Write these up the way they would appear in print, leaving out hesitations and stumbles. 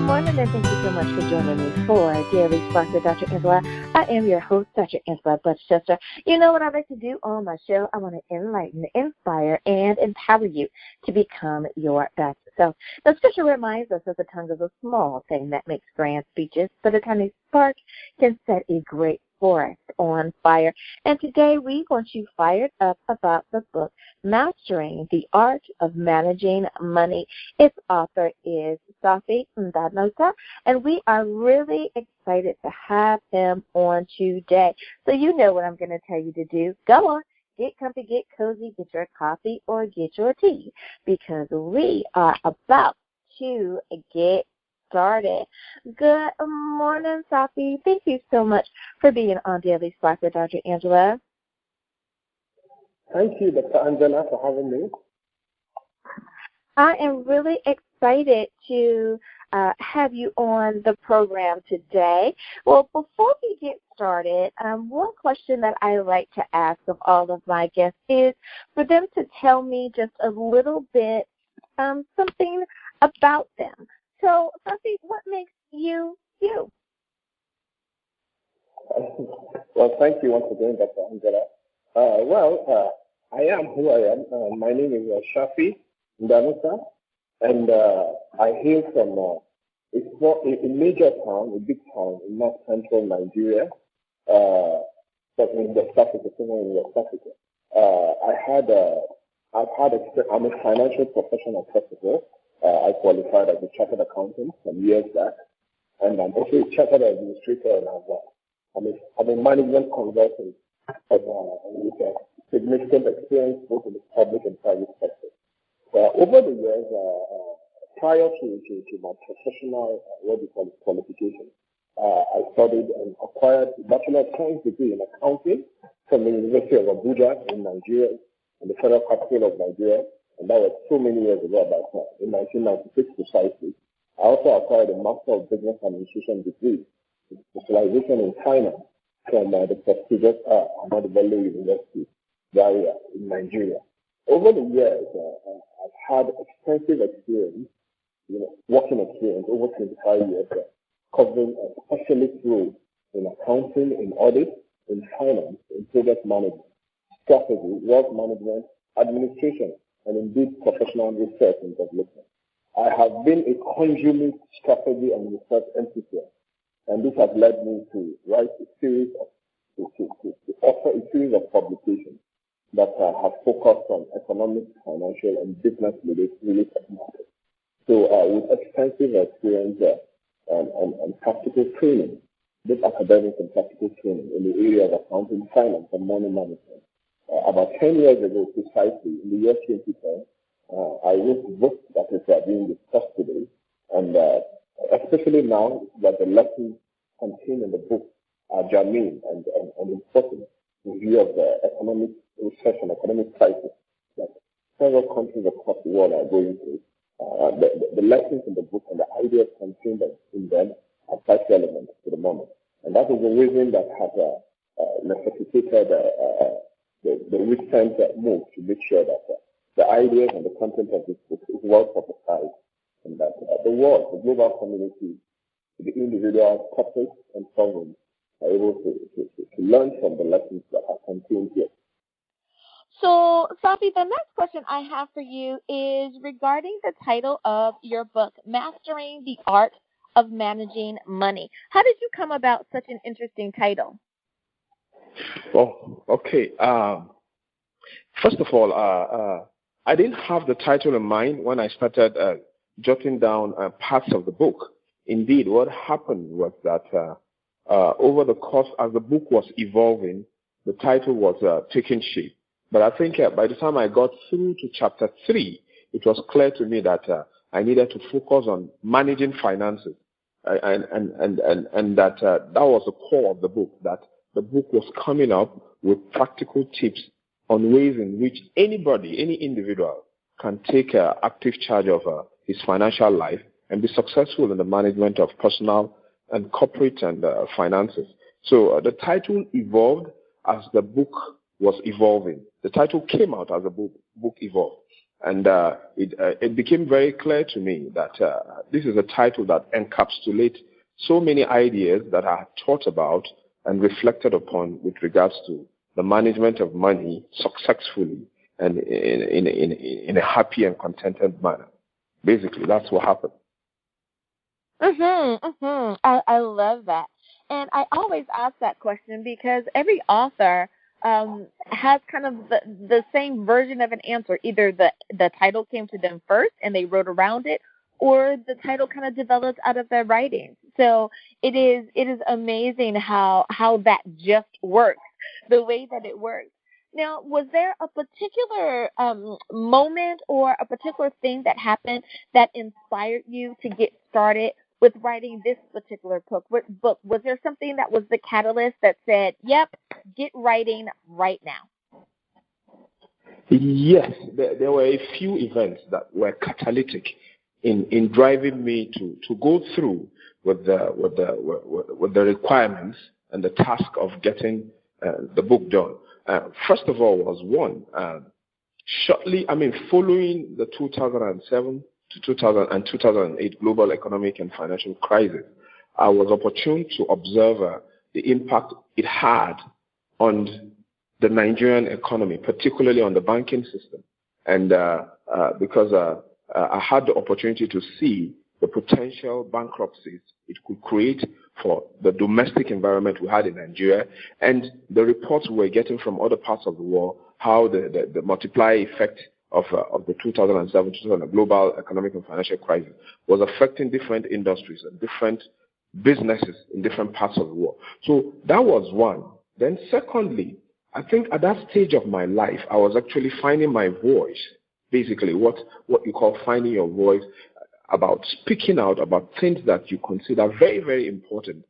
morning, and thank you so much for joining me for Daily Spark with Dr. Angela. I am your host, Dr. Angela Butchester. You know what I like to do on my show? I want to enlighten, inspire, and empower you to become your best self. The scripture reminds us that the tongue is a small thing that makes grand speeches, but a tiny spark can set a great forest on fire. And today we want you fired up about the book, Mastering the Art of Managing Money. Its author is Shafii, Ndanusa, and we are really excited to have him on today. So you know what I'm going to tell you to do. Go on, get comfy, get cozy, get your coffee or get your tea, because we are about to get started. Good morning, Shafii. Thank you so much for being on Daily Spark with Dr. Angela. Thank you, Dr. Angela, for having me. I am really excited to have you on the program today. Well, before we get started, one question that I like to ask of all of my guests is for them to tell me just a little bit something about them. So, Shafii, what makes you you? Well, thank you once again, Dr. Angela. I am who I am. My name is Shafii Ndanusa, and I hail from a major town, a big town in north central Nigeria, but in West Africa, somewhere in West Africa. I'm a financial professional, first of all. I qualified as a chartered accountant some years back, and I'm also a chartered administrator, and I'm a management consultant with a significant experience both in the public and private sector. Over the years, prior to my professional, qualification, I studied and acquired a Bachelor of Science degree in accounting from the University of Abuja in Nigeria, in the federal capital of Nigeria. And that was so many years ago, about in 1996 precisely. I also acquired a Master of Business Administration degree with specialization in finance from the prestigious Ahmadu Bello University, Zaria, in Nigeria. Over the years, I've had extensive experience, working experience, over 25 years, covering a specialist role in accounting, in audit, in finance, in project management, strategy, wealth management, administration, and indeed professional research and development. I have been a consummate strategy and research enthusiast, and this has led me to write to offer a series of publications that have focused on economic, financial, and business-related matters. So with extensive experience and practical training, both academic and practical training in the area of accounting, finance, and money management. About 10 years ago, precisely, in the year 2010, I wrote a book that is being discussed today, and especially now that the lessons contained in the book are germane and important in view of the economic recession, economic crisis that several countries across the world are going through. The lessons in the book and the ideas contained in them are quite relevant to the moment. And that is the reason that has necessitated the recent move to make sure that the ideas and the content of this book is well publicized, and that the world, the global community, the individual, corporates, and sovereigns are able to learn from the lessons that are contained here. So, Shafii, the next question I have for you is regarding the title of your book, Mastering the Art of Managing Money. How did you come about such an interesting title? Oh, okay. First of all, I didn't have the title in mind when I started jotting down parts of the book. Indeed, what happened was that over the course, as the book was evolving, the title was taking shape. But I think by the time I got through to chapter 3, it was clear to me that I needed to focus on managing finances, and that was the core of the book, that the book was coming up with practical tips on ways in which anybody, any individual, can take active charge of his financial life and be successful in the management of personal and corporate and finances. So the title evolved as the book was evolving. The title came out as the book evolved. And it became very clear to me that this is a title that encapsulates so many ideas that I had thought about and reflected upon with regards to the management of money successfully and in a happy and contented manner. Basically, that's what happened. I love that. And I always ask that question because every author has kind of the same version of an answer. Either the title came to them first and they wrote around it, or the title kind of developed out of their writings. So it is amazing how that just works the way that it works. Now, was there a particular moment or a particular thing that happened that inspired you to get started with writing this particular book? Was there something that was the catalyst that said, yep, get writing right now? Yes, there were a few events that were catalytic in driving me to go through with the requirements and the task of getting the book done. First of all was one, following the 2007 to 2008 global economic and financial crisis, I was opportune to observe the impact it had on the Nigerian economy, particularly on the banking system. And because I had the opportunity to see the potential bankruptcies it could create for the domestic environment we had in Nigeria, and the reports we were getting from other parts of the world, how the multiplier effect of the 2007 global economic and financial crisis was affecting different industries and different businesses in different parts of the world. So that was one. Then secondly, I think at that stage of my life, I was actually finding my voice, basically what you call finding your voice, about speaking out about things that you consider very, very important,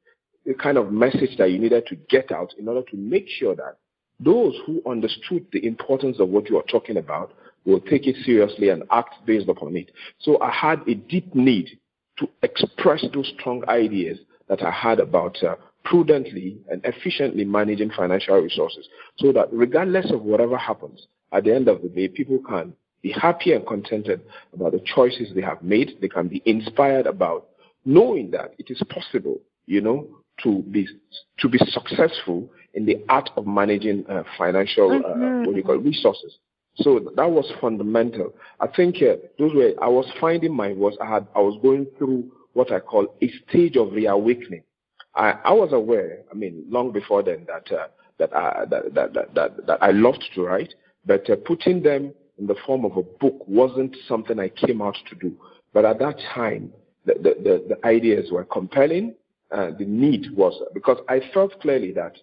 the kind of message that you needed to get out in order to make sure that those who understood the importance of what you are talking about will take it seriously and act based upon it. So I had a deep need to express those strong ideas that I had about prudently and efficiently managing financial resources, so that regardless of whatever happens, at the end of the day, people can be happy and contented about the choices they have made. They can be inspired about knowing that it is possible, to be successful in the art of managing financial resources. So that was fundamental. I think I was finding my voice. I was going through what I call a stage of reawakening. I was aware, long before then, that I loved to write, but putting them in the form of a book wasn't something I came out to do. But at that time, the ideas were compelling. The need was, because I felt clearly that,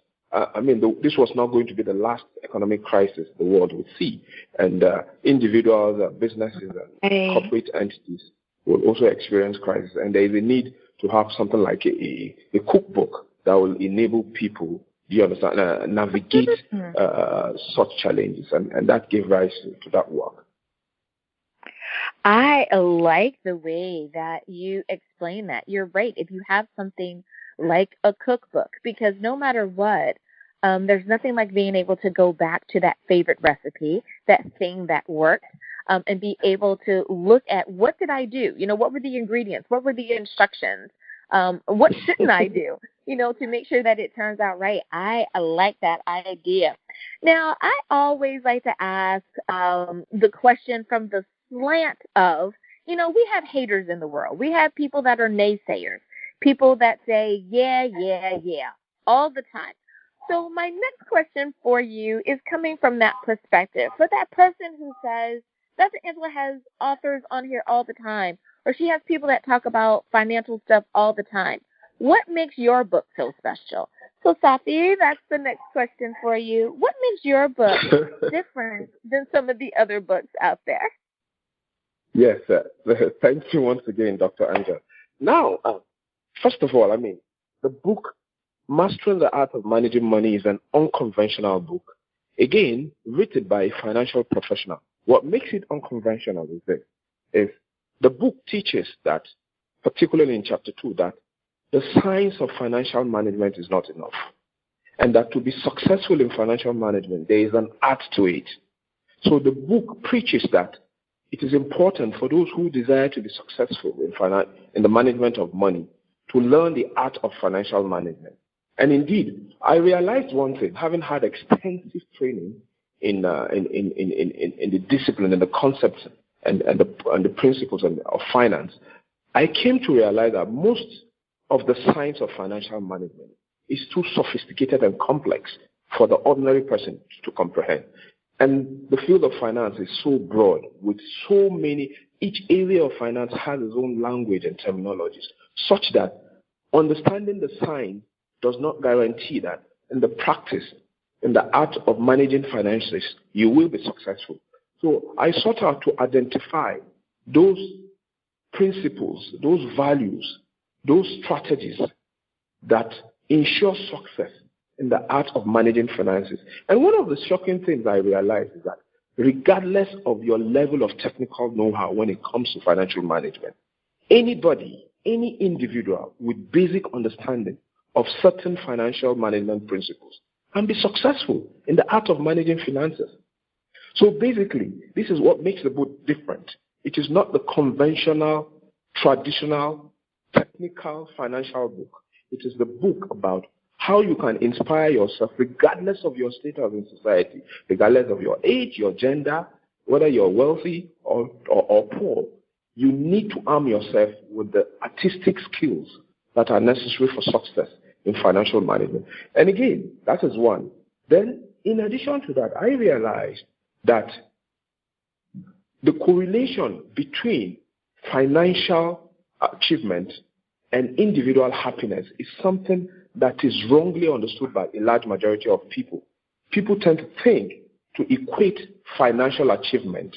this was not going to be the last economic crisis the world would see. And individuals, businesses, and corporate entities will also experience crisis. And there is a need to have something like a cookbook that will enable people, do you understand, navigate such challenges. And that gave rise to that work. I like the way that you explain that. You're right. If you have something like a cookbook, because no matter what, there's nothing like being able to go back to that favorite recipe, that thing that worked, and be able to look at, what did I do? What were the ingredients? What were the instructions? What shouldn't I do? To make sure that it turns out right. I like that idea. Now, I always like to ask the question from the slant of, we have haters in the world. We have people that are naysayers, people that say, yeah, all the time. So my next question for you is coming from that perspective. For that person who says, Dr. Angela has authors on here all the time, or she has people that talk about financial stuff all the time. What makes your book so special? So, Shafii, that's the next question for you. What makes your book different than some of the other books out there? Yes, thank you once again, Dr. Angela. Now, first of all, the book Mastering the Art of Managing Money is an unconventional book. Again, written by a financial professional. What makes it unconventional is this: is the book teaches that, particularly in chapter 2, that the science of financial management is not enough. And that to be successful in financial management, there is an art to it. So the book preaches that it is important for those who desire to be successful in the management of money to learn the art of financial management. And indeed, I realized one thing, having had extensive training in the discipline and the concepts and the principles of finance, I came to realize that most of the science of financial management is too sophisticated and complex for the ordinary person to comprehend. And the field of finance is so broad with so many, each area of finance has its own language and terminologies, such that understanding the science does not guarantee that in the practice, in the art of managing finances, you will be successful. So I sought out to identify those principles, those values, those strategies that ensure success in the art of managing finances. And one of the shocking things I realized is that regardless of your level of technical know-how when it comes to financial management, anybody, any individual with basic understanding of certain financial management principles can be successful in the art of managing finances. So basically, this is what makes the book different. It is not the conventional, traditional, technical financial book. It is the book about how you can inspire yourself regardless of your status in society, regardless of your age, your gender, whether you're wealthy or poor. You need to arm yourself with the artistic skills that are necessary for success in financial management. And again, that is one. Then, in addition to that, I realized that the correlation between financial achievement and individual happiness is something that is wrongly understood by a large majority of people. People tend to think to equate financial achievement.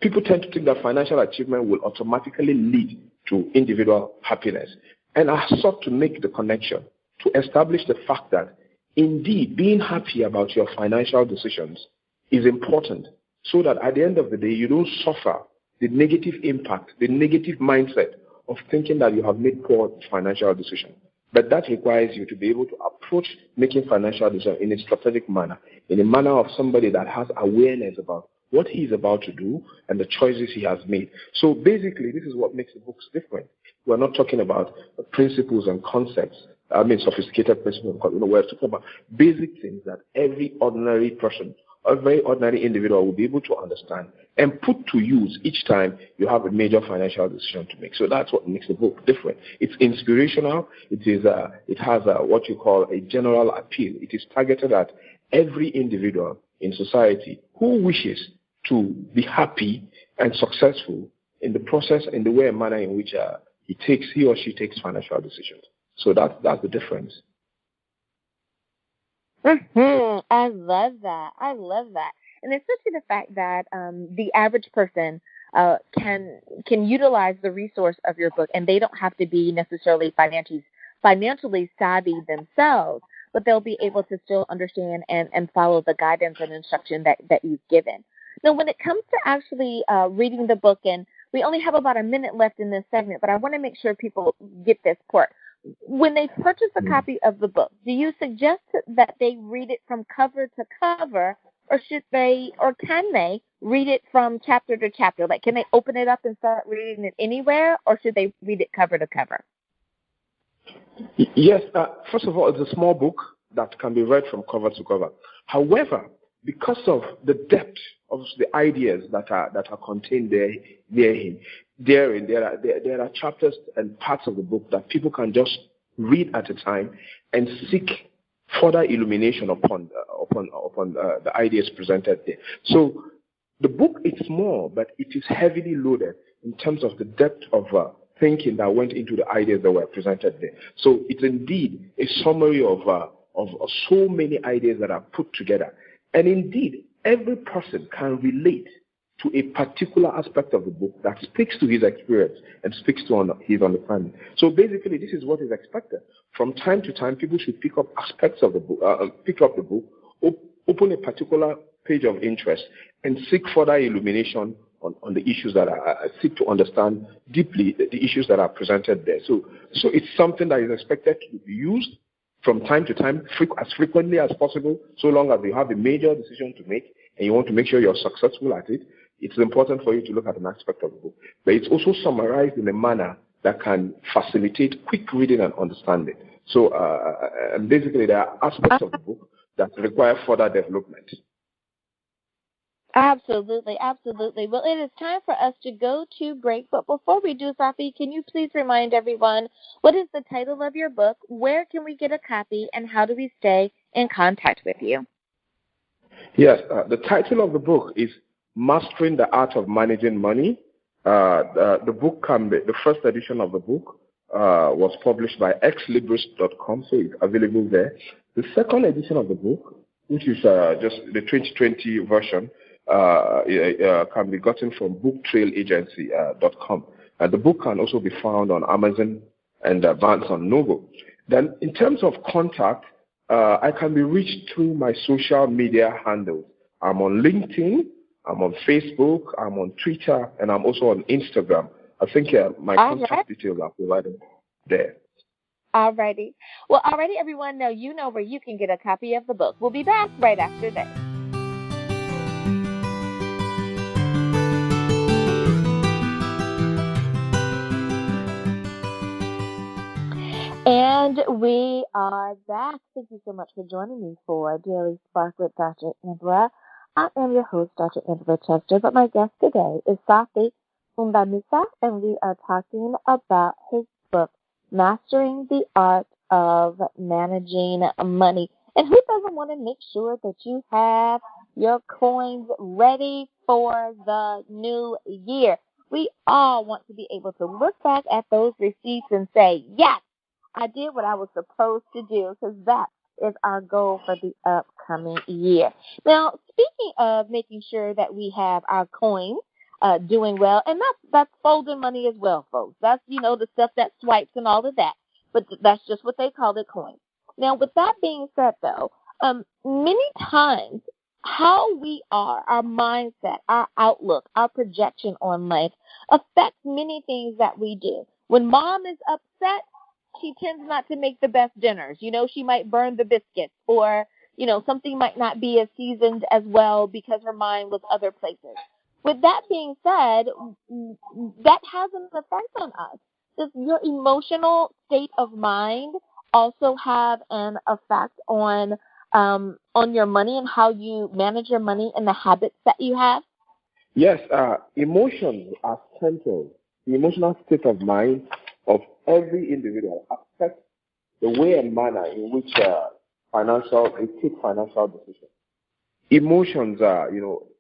People tend to think that financial achievement will automatically lead to individual happiness. And I sought to make the connection to establish the fact that indeed being happy about your financial decisions is important, so that at the end of the day you don't suffer the negative impact, the negative mindset of thinking that you have made poor financial decisions. But that requires you to be able to approach making financial decisions in a strategic manner, in a manner of somebody that has awareness about what he is about to do and the choices he has made. So basically, this is what makes the books different. We're not talking about principles and concepts, sophisticated principles. We're talking about basic things that every ordinary person, every ordinary individual will be able to understand and put to use each time you have a major financial decision to make. So that's what makes the book different. It's inspirational. It has what you call a general appeal. It is targeted at every individual in society who wishes to be happy and successful in the process, in the way and manner in which he or she takes financial decisions. So that's the difference. I love that. And especially the fact that the average person can utilize the resource of your book, and they don't have to be necessarily financially savvy themselves, but they'll be able to still understand and follow the guidance and instruction that you've given. Now, when it comes to actually reading the book, and we only have about a minute left in this segment, but I want to make sure people get this part. When they purchase a copy of the book, do you suggest that they read it from cover to cover, or can they read it from chapter to chapter? Like, can they open it up and start reading it anywhere, or should they read it cover to cover? Yes. First of all, it's a small book that can be read from cover to cover. However, because of the depth of the ideas that are contained therein, there are chapters and parts of the book that people can just read at a time and seek further illumination upon the ideas presented there. So the book is small, but it is heavily loaded in terms of the depth of thinking that went into the ideas that were presented there. So it's indeed a summary of so many ideas that are put together. And indeed, every person can relate to a particular aspect of the book that speaks to his experience and speaks to his understanding. So basically, this is what is expected. From time to time, people should pick up aspects of the book, open a particular page of interest, and seek further illumination on the issues that seek to understand deeply the issues that are presented there. So it's something that is expected to be used from time to time, as frequently as possible, so long as you have a major decision to make and you want to make sure you're successful at it. it's important for you to look at an aspect of the book. But it's also summarized in a manner that can facilitate quick reading and understanding. So basically, there are aspects of the book that require further development. Absolutely, absolutely. Well, it is time for us to go to break. But before we do, Shafii, can you please remind everyone what is the title of your book, where can we get a copy, and how do we stay in contact with you? Yes, the title of the book is Mastering the Art of Managing Money. The book the first edition of the book was published by exlibris.com, so it's available there. The second edition of the book, which is just the 2020 version, can be gotten from booktrailagency.com. The book can also be found on Amazon and Barnes & Noble. Then, in terms of contact, I can be reached through my social media handles. I'm on LinkedIn, I'm on Facebook, I'm on Twitter, and I'm also on Instagram. I think my contact details are provided there. Alrighty. Well, already everyone you know where you can get a copy of the book. We'll be back right after this. And we are back. Thank you so much for joining me for Daily Spark with Dr. Angela. I am your host, Dr. Angela Chester, but my guest today is Shafii Ndanusa, and we are talking about his book, Mastering the Art of Managing Money. And who doesn't want to make sure that you have your coins ready for the new year? We all want to be able to look back at those receipts and say, yes, I did what I was supposed to do, because that is our goal for the upcoming year. Now, speaking of making sure that we have our coins doing well, and that's folding money as well, folks. That's, the stuff that swipes and all of that. But that's just what they call it, coins. Now, with that being said, though, many times how we are, our mindset, our outlook, our projection on life affects many things that we do. When mom is upset, she tends not to make the best dinners. She might burn the biscuits, or, something might not be as seasoned as well because her mind was other places. With that being said, that has an effect on us. Does your emotional state of mind also have an effect on your money and how you manage your money and the habits that you have? Yes, emotions are central. The emotional state of mind of every individual affects the way and manner in which they take financial decisions. Emotions are,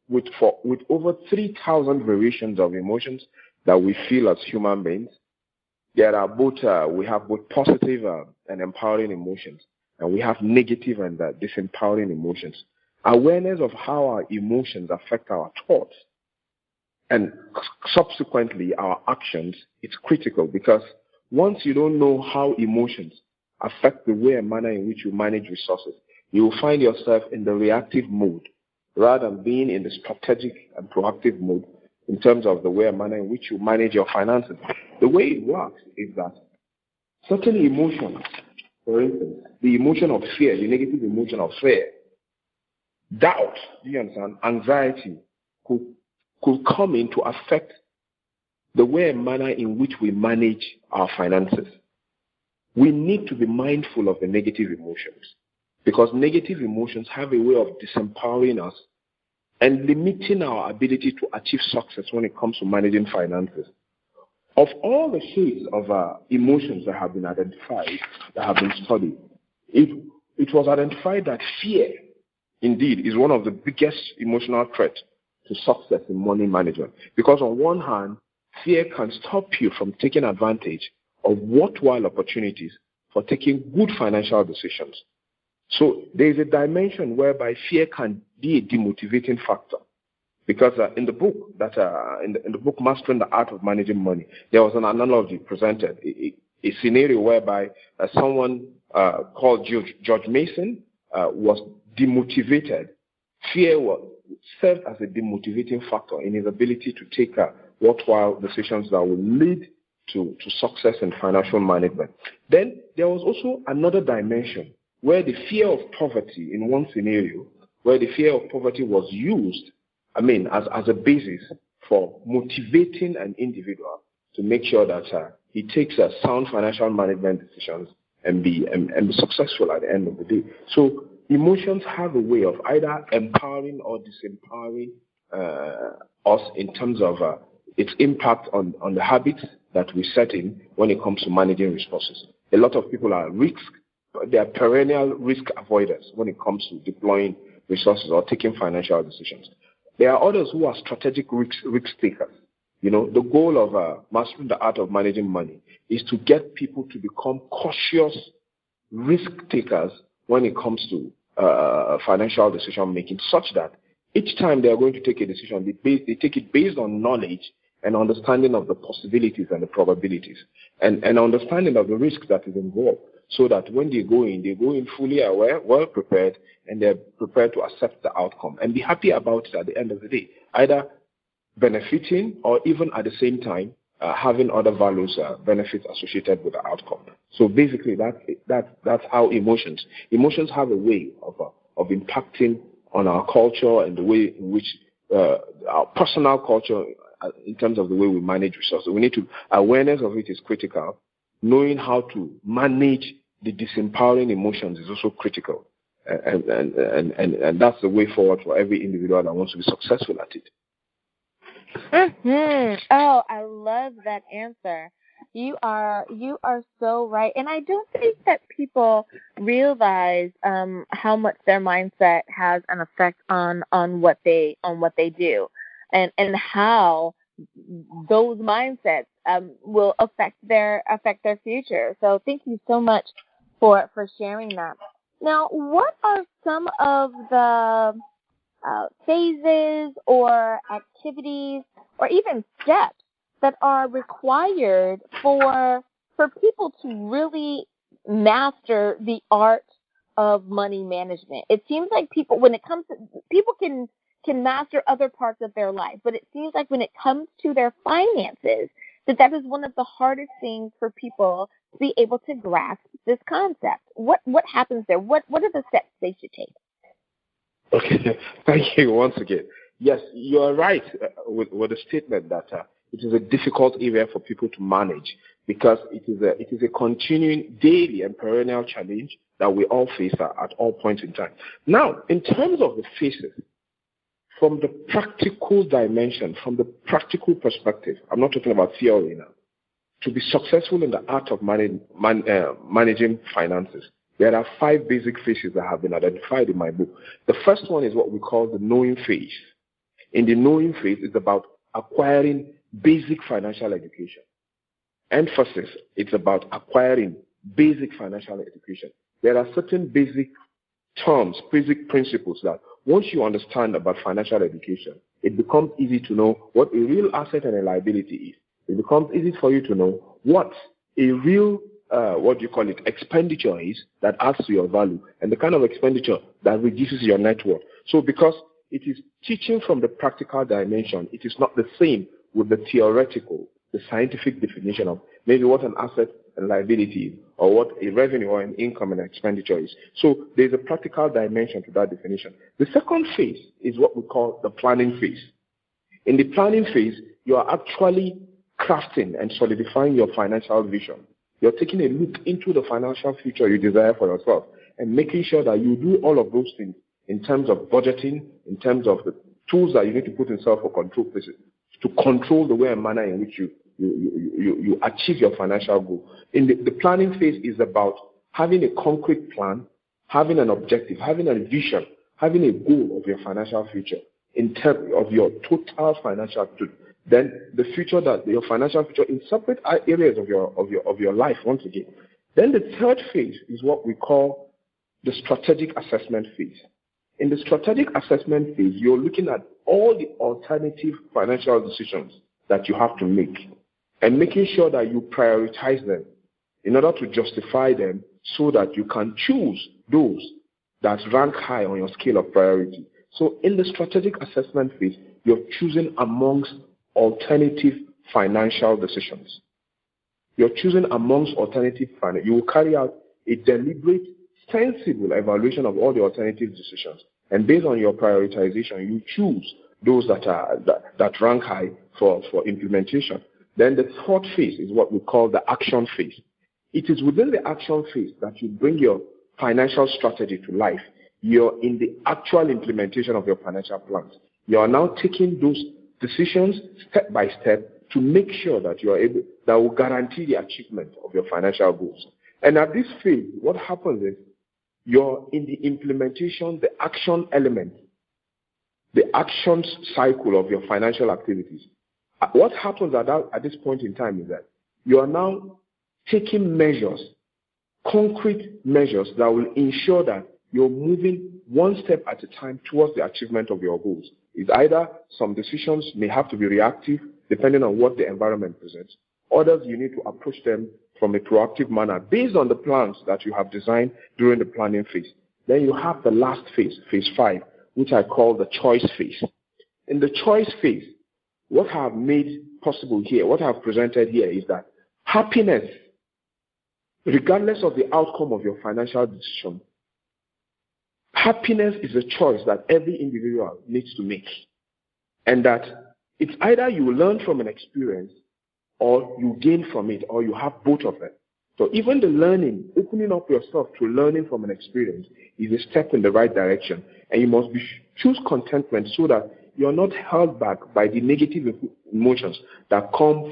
with over 3,000 variations of emotions that we feel as human beings. There are we have both positive and empowering emotions, and we have negative and disempowering emotions. Awareness of how our emotions affect our thoughts and subsequently our actions, it's critical, because once you don't know how emotions affect the way and manner in which you manage resources, you will find yourself in the reactive mode rather than being in the strategic and proactive mode in terms of the way and manner in which you manage your finances. The way it works is that certain emotions, for instance, the emotion of fear, the negative emotion of fear, doubt, do you understand, anxiety, could come in to affect the way and manner in which we manage our finances. We need to be mindful of the negative emotions, because negative emotions have a way of disempowering us and limiting our ability to achieve success when it comes to managing finances. Of all the shades of emotions that have been identified, that have been studied, it was identified that fear, indeed, is one of the biggest emotional threats to success in money management. Because on one hand, fear can stop you from taking advantage of worthwhile opportunities for taking good financial decisions. So there is a dimension whereby fear can be a demotivating factor. Because in the book in the book Mastering the Art of Managing Money, there was an analogy presented, a scenario whereby someone called George Mason was demotivated. Fear served as a demotivating factor in his ability to take worthwhile decisions that will lead to success in financial management. Then there was also another dimension where the fear of poverty, in one scenario, where the fear of poverty was used as a basis for motivating an individual to make sure that he takes sound financial management decisions and be successful at the end of the day. So emotions have a way of either empowering or disempowering us in terms of its impact on the habits that we set in when it comes to managing resources. A lot of people they are perennial risk avoiders when it comes to deploying resources or taking financial decisions. There are others who are strategic risk takers. The goal of mastering the art of managing money is to get people to become cautious risk takers when it comes to financial decision making, such that each time they are going to take a decision, they take it based on knowledge and understanding of the possibilities and the probabilities, and understanding of the risk that is involved, so that when they go in fully aware, well prepared, and they're prepared to accept the outcome and be happy about it at the end of the day, either benefiting or even at the same time having other values, benefits associated with the outcome. So basically, that's how emotions have a way of impacting on our culture and the way in which our personal culture, in terms of the way we manage resources. Awareness of it is critical. Knowing how to manage the disempowering emotions is also critical. And that's the way forward for every individual that wants to be successful at it. Oh, I love that answer. You are so right, and I don't think that people realize how much their mindset has an effect on what they do, and how those mindsets will affect their future. So thank you so much for sharing that. Now, what are some of the phases or activities or even steps that are required for people to really master the art of money management? It seems like people can master other parts of their life, but it seems like when it comes to their finances, that is one of the hardest things for people to be able to grasp this concept. What happens there? What are the steps they should take? Okay, thank you once again. Yes, you are right with the statement that it is a difficult area for people to manage, because it is a continuing daily and perennial challenge that we all face at all points in time. Now, in terms of the phases, from the practical dimension, from the practical perspective, I'm not talking about theory now, to be successful in the art of managing finances, there are 5 basic phases that have been identified in my book. The first one is what we call the knowing phase. In the knowing phase, it's about acquiring basic financial education. Emphasis, it's about acquiring basic financial education. There are certain basic terms, basic principles that once you understand about financial education, it becomes easy to know what a real asset and a liability is. It becomes easy for you to know what a real expenditure is that adds to your value, and the kind of expenditure that reduces your net worth. So because it is teaching from the practical dimension, it is not the same with the theoretical, the scientific definition of maybe what an asset and liability is, or what a revenue or an income and expenditure is. So there's a practical dimension to that definition. The second phase is what we call the planning phase. In the planning phase, you are actually crafting and solidifying your financial vision. You're taking a look into the financial future you desire for yourself and making sure that you do all of those things in terms of budgeting, in terms of the tools that you need to put in self-control places to control the way and manner in which you achieve your financial goal. In the planning phase is about having a concrete plan, having an objective, having a vision, having a goal of your financial future in terms of your total financial future. Then the future, that your financial future in separate areas of your life once again. Then the third phase is what we call the strategic assessment phase. In the strategic assessment phase, you're looking at all the alternative financial decisions that you have to make and making sure that you prioritize them in order to justify them so that you can choose those that rank high on your scale of priority. So in the strategic assessment phase, you're choosing amongst alternative financial decisions. You're choosing amongst alternative finance. You will carry out a deliberate, sensible evaluation of all the alternative decisions. And based on your prioritization, you choose those that rank high for implementation. Then the third phase is what we call the action phase. It is within the action phase that you bring your financial strategy to life. You're in the actual implementation of your financial plans. You are now taking those decisions step by step to make sure that you are able, that will guarantee the achievement of your financial goals. And at this phase, what happens is you're in the implementation, the action element, the action cycle of your financial activities. What happens at this point in time is that you are now taking measures, concrete measures that will ensure that you're moving one step at a time towards the achievement of your goals. It's either some decisions may have to be reactive depending on what the environment presents. Others, you need to approach them from a proactive manner based on the plans that you have designed during the planning phase. Then you have the last phase, phase 5, which I call the choice phase. In the choice phase, what I have made possible here, what I have presented here is that happiness, regardless of the outcome of your financial decision, happiness is a choice that every individual needs to make. And that it's either you learn from an experience or you gain from it, or you have both of them. So even the learning, opening up yourself to learning from an experience is a step in the right direction. And you must choose contentment so that you're not held back by the negative emotions that come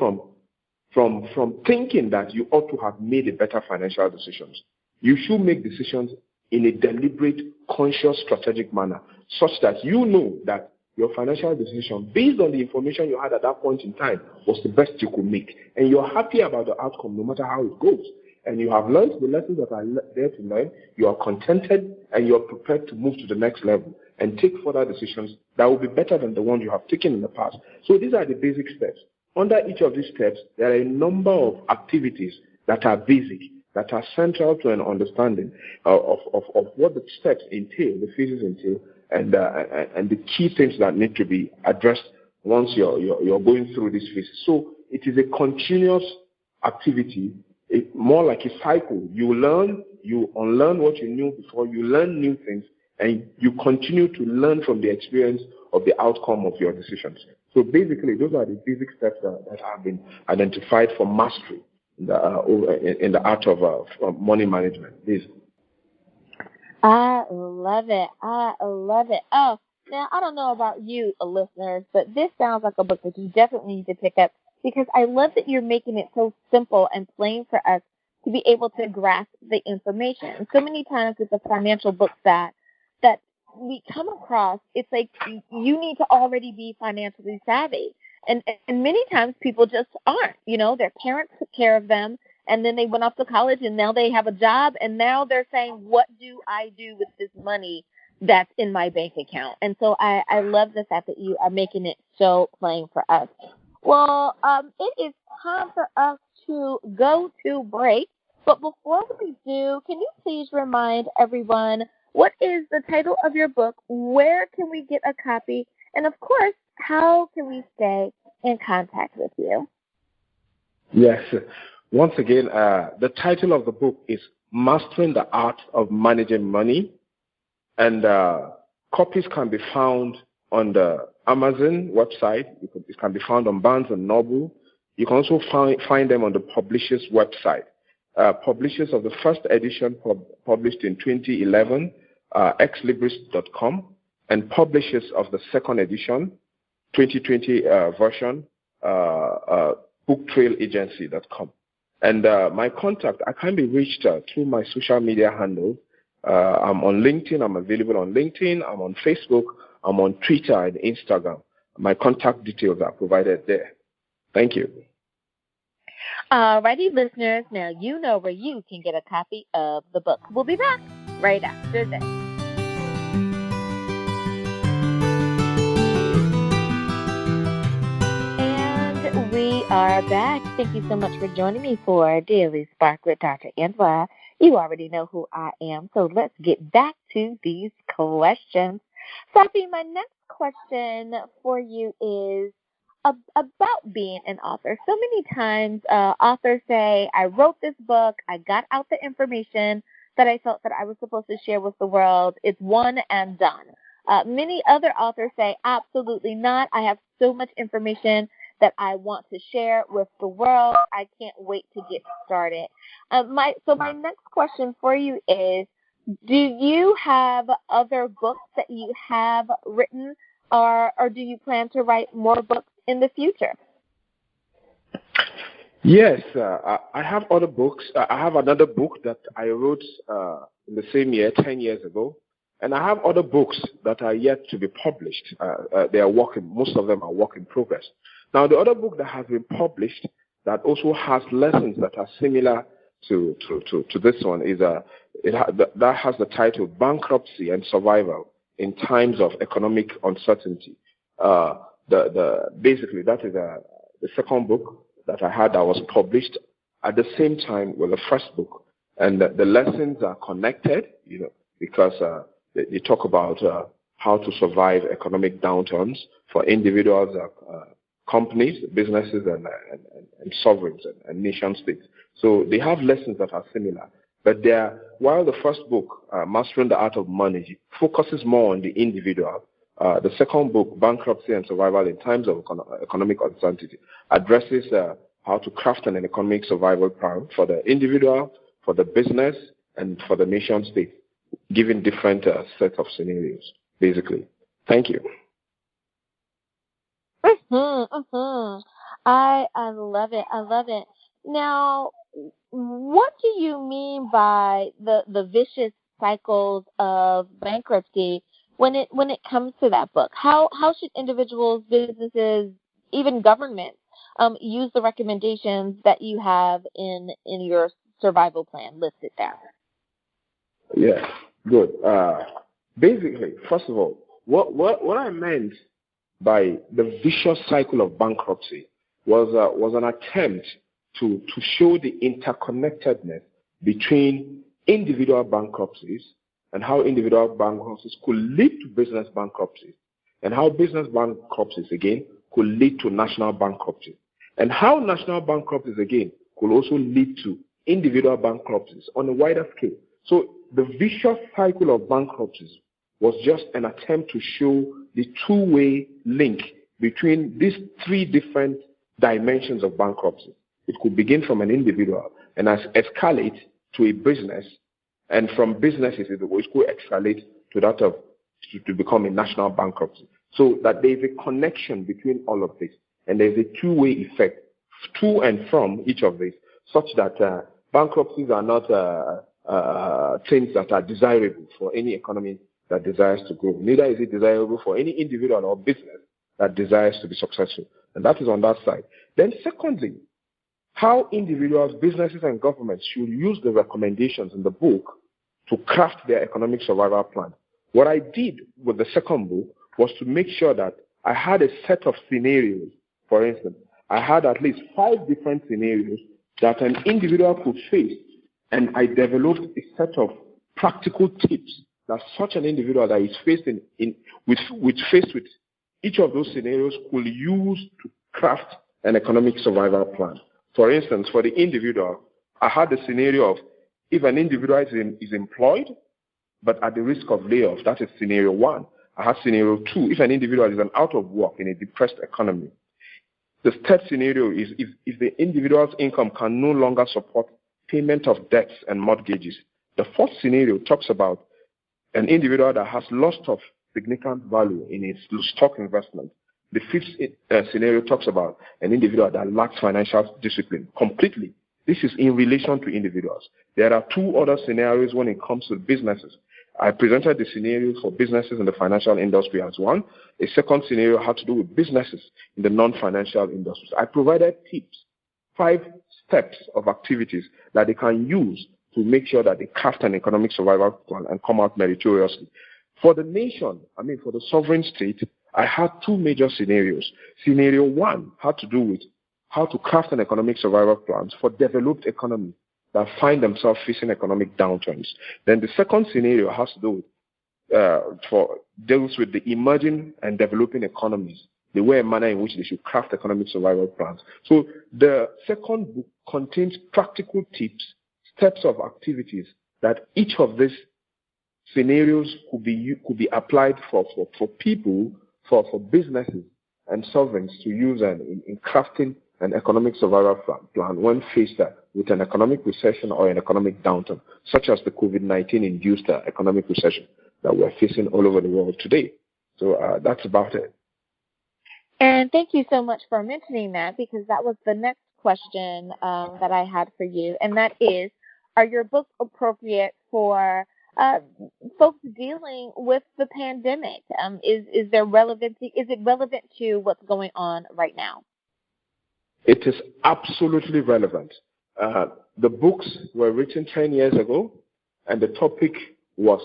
from thinking that you ought to have made a better financial decisions. You should make decisions in a deliberate, conscious, strategic manner, such that you know that your financial decision, based on the information you had at that point in time, was the best you could make. And you're happy about the outcome no matter how it goes. And you have learned the lessons that are there to learn. You are contented and you're prepared to move to the next level and take further decisions that will be better than the ones you have taken in the past. So these are the basic steps. Under each of these steps, there are a number of activities that are basic, that are central to an understanding of what the steps entail, the phases entail, and the key things that need to be addressed once you're going through this phase. So it is a continuous activity, more like a cycle. You learn, you unlearn what you knew before, you learn new things, and you continue to learn from the experience of the outcome of your decisions. So basically, those are the basic steps that have been identified for mastery in the art of money management. Basically. I love it. I love it. Oh, now I don't know about you, listeners, but this sounds like a book that you definitely need to pick up because I love that you're making it so simple and plain for us to be able to grasp the information. So many times with the financial books that we come across, it's like you need to already be financially savvy. And many times people just aren't. You know, their parents took care of them. And then they went off to college, and now they have a job, and now they're saying, what do I do with this money that's in my bank account? And so I love the fact that you are making it so plain for us. Well, it is time for us to go to break. But before we do, can you please remind everyone, what is the title of your book? Where can we get a copy? And, of course, how can we stay in contact with you? Yes. Once again, the title of the book is Mastering the Art of Managing Money, and copies can be found on the Amazon website. It can be found on Barnes & Noble. You can also find them on the publisher's website. Publishers of the first edition published in 2011, exlibris.com, and publishers of the second edition, 2020 version, booktrailagency.com. And my contact, I can be reached through my social media handles. I'm on LinkedIn. I'm available on LinkedIn. I'm on Facebook. I'm on Twitter and Instagram. My contact details are provided there. Thank you. Alrighty, listeners. Now you know where you can get a copy of the book. We'll be back right after this. We are back. Thank you so much for joining me for Daily Spark with Dr. Angela. You already know who I am, so let's get back to these questions. Shafii, my next question for you is about being an author. So many times authors say, I wrote this book, I got out the information that I felt that I was supposed to share with the world. It's one and done. Many other authors say, absolutely not. I have so much information that I want to share with the world. I can't wait to get started. My next question for you is, do you have other books that you have written, or do you plan to write more books in the future? Yes, I have other books. I have another book that I wrote in the same year, 10 years ago. And I have other books that are yet to be published. They are most of them are work in progress. Now, the other book that has been published that also has lessons that are similar to this one is that has the title Bankruptcy and Survival in Times of Economic Uncertainty. Basically, that is the second book that I had that was published at the same time with the first book. And the lessons are connected, because they talk about how to survive economic downturns for individuals, companies, businesses, and sovereigns and nation states. So they have lessons that are similar. But while the first book, Mastering the Art of Money, focuses more on the individual, the second book, Bankruptcy and Survival in Times of Economic Uncertainty, addresses how to craft an economic survival plan for the individual, for the business, and for the nation state, giving different sets of scenarios, basically. Thank you. I love it. I love it. Now, what do you mean by the vicious cycles of bankruptcy when it comes to that book? How should individuals, businesses, even governments use the recommendations that you have in your survival plan listed there? Yes, good. Basically, first of all, what I meant by the vicious cycle of bankruptcy was an attempt to show the interconnectedness between individual bankruptcies and how individual bankruptcies could lead to business bankruptcies, and how business bankruptcies again could lead to national bankruptcies, and how national bankruptcies again could also lead to individual bankruptcies on a wider scale. So the vicious cycle of bankruptcies was just an attempt to show the two-way link between these three different dimensions of bankruptcy. It could begin from an individual and escalate to a business, and from businesses it could escalate to that of to become a national bankruptcy. So that there is a connection between all of this, and there is a two-way effect to and from each of these, such that bankruptcies are not things that are desirable for any economy that desires to grow. Neither is it desirable for any individual or business that desires to be successful. And that is on that side. Then secondly, how individuals, businesses, and governments should use the recommendations in the book to craft their economic survival plan. What I did with the second book was to make sure that I had a set of scenarios. For instance, I had at least 5 different scenarios that an individual could face, and I developed a set of practical tips that such an individual that is faced with each of those scenarios could use to craft an economic survival plan. For instance, for the individual, I had the scenario of if an individual is employed but at the risk of layoff. That is scenario 1. I had scenario 2, if an individual is out of work in a depressed economy. The third scenario is if the individual's income can no longer support payment of debts and mortgages. The fourth scenario talks about an individual that has lost of significant value in his stock investment. The fifth scenario talks about an individual that lacks financial discipline completely. This is in relation to individuals. There are 2 other scenarios when it comes to businesses. I presented the scenarios for businesses in the financial industry as one. A second scenario had to do with businesses in the non-financial industries. I provided tips, 5 steps of activities that they can use to make sure that they craft an economic survival plan and come out meritoriously. For the nation, for the sovereign state, I had 2 major scenarios. Scenario 1 had to do with how to craft an economic survival plans for developed economies that find themselves facing economic downturns. Then the second scenario has to do with deals with the emerging and developing economies, the way and manner in which they should craft economic survival plans. So the second book contains practical tips, steps of activities that each of these scenarios could be applied for people, for businesses and sovereigns to use in crafting an economic survival plan when faced with an economic recession or an economic downturn, such as the COVID-19 induced economic recession that we're facing all over the world today. So that's about it. And thank you so much for mentioning that, because that was the next question that I had for you, and that is, are your books appropriate for folks dealing with the pandemic? Is there relevancy? Is it relevant to what's going on right now? It is absolutely relevant. The books were written 10 years ago, and the topic was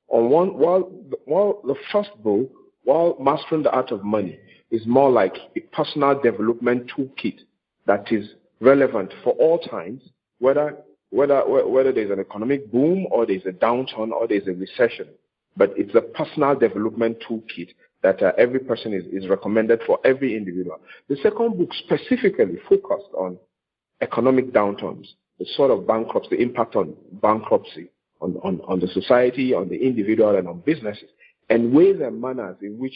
on one. While the first book, while Mastering the Art of Money, is more like a personal development toolkit that is relevant for all times, whether there's an economic boom or there's a downturn or there's a recession. But it's a personal development toolkit that every person is recommended for every individual. The second book specifically focused on economic downturns, the sort of bankruptcy, the impact on bankruptcy on the society, on the individual, and on businesses, and ways and manners in which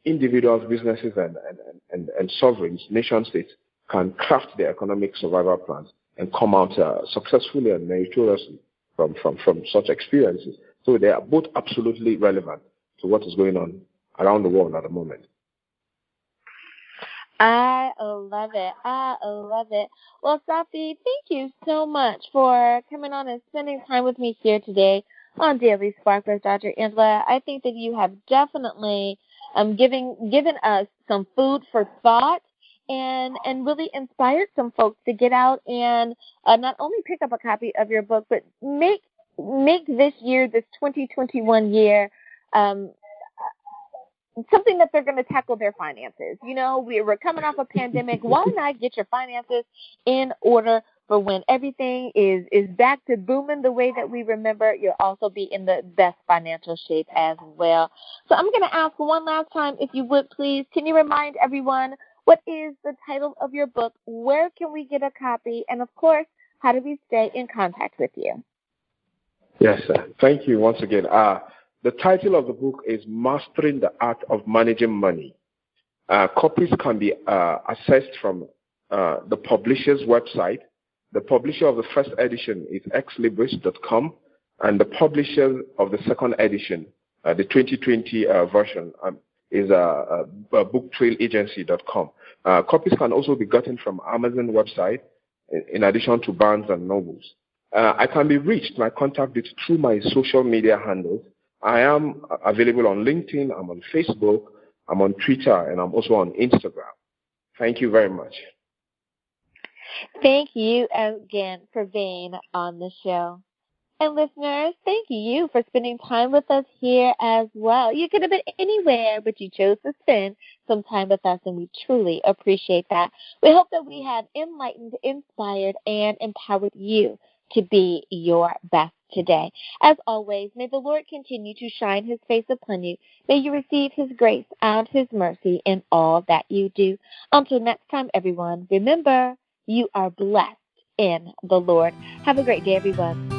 individuals, businesses, and sovereigns, nation states, can craft their economic survival plans and come out successfully and meritoriously from such experiences. So they are both absolutely relevant to what is going on around the world at the moment. I love it. I love it. Well, Shafii, thank you so much for coming on and spending time with me here today on Daily Spark with Dr. Angela. I think that you have definitely given us some food for thought and really inspired some folks to get out and not only pick up a copy of your book, but make this year, this 2021 year, something that they're going to tackle their finances. You know, we're coming off a pandemic. Why not get your finances in order for when everything is back to booming the way that we remember? You'll also be in the best financial shape as well. So I'm going to ask one last time, if you would, please, can you remind everyone, what is the title of your book? Where can we get a copy? And, of course, how do we stay in contact with you? Yes, sir. Thank you once again. The title of the book is Mastering the Art of Managing Money. Copies can be accessed from the publisher's website. The publisher of the first edition is exlibris.com, and the publisher of the second edition, the 2020 version, is booktrailagency.com. Copies can also be gotten from Amazon website, in addition to Barnes and Nobles. I can be reached, my contact details, through my social media handles. I am available on LinkedIn, I'm on Facebook, I'm on Twitter, and I'm also on Instagram. Thank you very much. Thank you again for being on the show. And listeners, thank you for spending time with us here as well. You could have been anywhere, but you chose to spend some time with us, and we truly appreciate that. We hope that we have enlightened, inspired, and empowered you to be your best today. As always, may the Lord continue to shine his face upon you. May you receive his grace and his mercy in all that you do. Until next time, everyone, remember, you are blessed in the Lord. Have a great day, everyone.